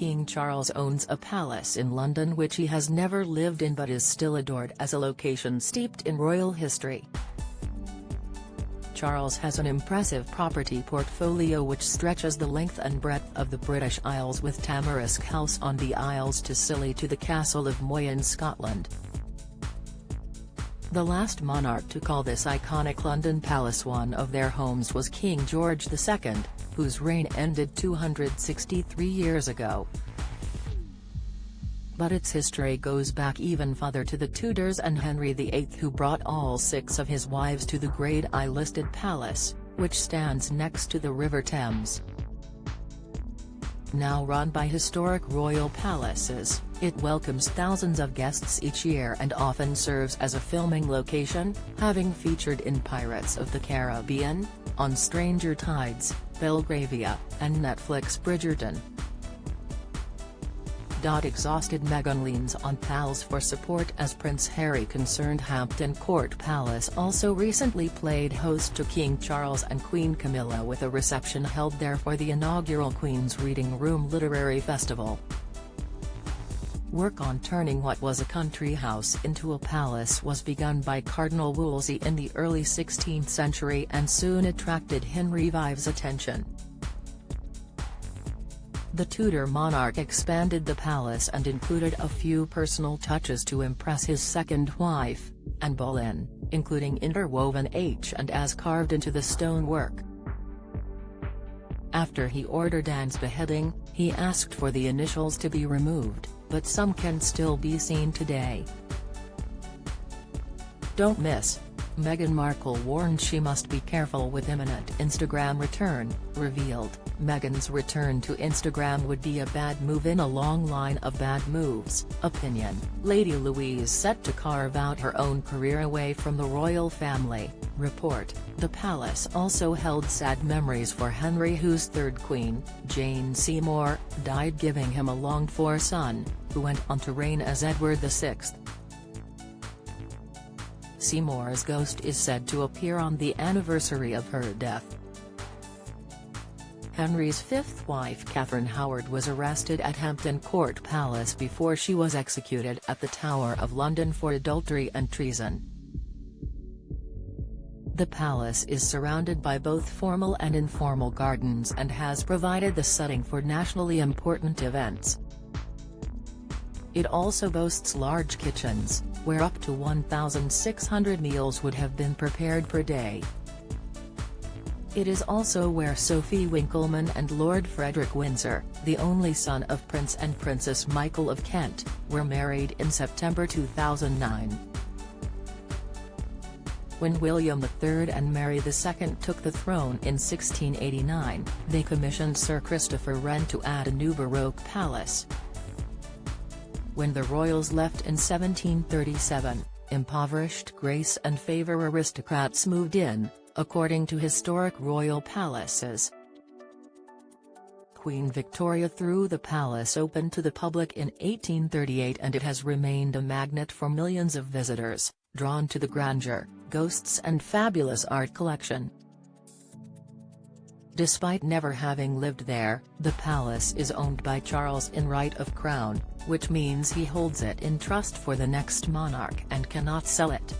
King Charles owns a palace in London which he has never lived in but is still adored as a location steeped in royal history. Charles has an impressive property portfolio which stretches the length and breadth of the British Isles, with Tamarisk House on the Isles to Scilly to the Castle of Moy in Scotland. The last monarch to call this iconic London palace one of their homes was King George II, whose reign ended 263 years ago. But its history goes back even further to the Tudors and Henry VIII, who brought all 6 of his wives to the Grade I listed palace, which stands next to the River Thames. Now run by Historic Royal Palaces, it welcomes thousands of guests each year and often serves as a filming location, having featured in Pirates of the Caribbean, On Stranger Tides, Belgravia, and Netflix Bridgerton. Exhausted Meghan leans on pals for support as Prince Harry concerned. Hampton Court Palace also recently played host to King Charles and Queen Camilla with a reception held there for the inaugural Queen's Reading Room Literary Festival. Work on turning what was a country house into a palace was begun by Cardinal Wolsey in the early 16th century and soon attracted Henry VI's attention. The Tudor monarch expanded the palace and included a few personal touches to impress his second wife, Anne Boleyn, including interwoven H&As carved into the stonework. After he ordered Anne's beheading, he asked for the initials to be removed, but some can still be seen today. Don't miss: Meghan Markle warned she must be careful with imminent Instagram return, revealed, Meghan's return to Instagram would be a bad move in a long line of bad moves. Opinion: Lady Louise set to carve out her own career away from the royal family. Report: the palace also held sad memories for Henry, whose third queen, Jane Seymour, died, giving him a longed-for son, who went on to reign as Edward VI. Seymour's ghost is said to appear on the anniversary of her death. Henry's fifth wife Catherine Howard was arrested at Hampton Court Palace before she was executed at the Tower of London for adultery and treason. The palace is surrounded by both formal and informal gardens and has provided the setting for nationally important events. It also boasts large kitchens, where up to 1,600 meals would have been prepared per day. It is also where Sophie Winkleman and Lord Frederick Windsor, the only son of Prince and Princess Michael of Kent, were married in September 2009. When William III and Mary II took the throne in 1689, they commissioned Sir Christopher Wren to add a new Baroque palace. When the royals left in 1737, impoverished grace and favour aristocrats moved in, according to Historic Royal Palaces. Queen Victoria threw the palace open to the public in 1838 and it has remained a magnet for millions of visitors, drawn to the grandeur, ghosts and fabulous art collection. Despite never having lived there, the palace is owned by Charles in right of crown, which means he holds it in trust for the next monarch and cannot sell it.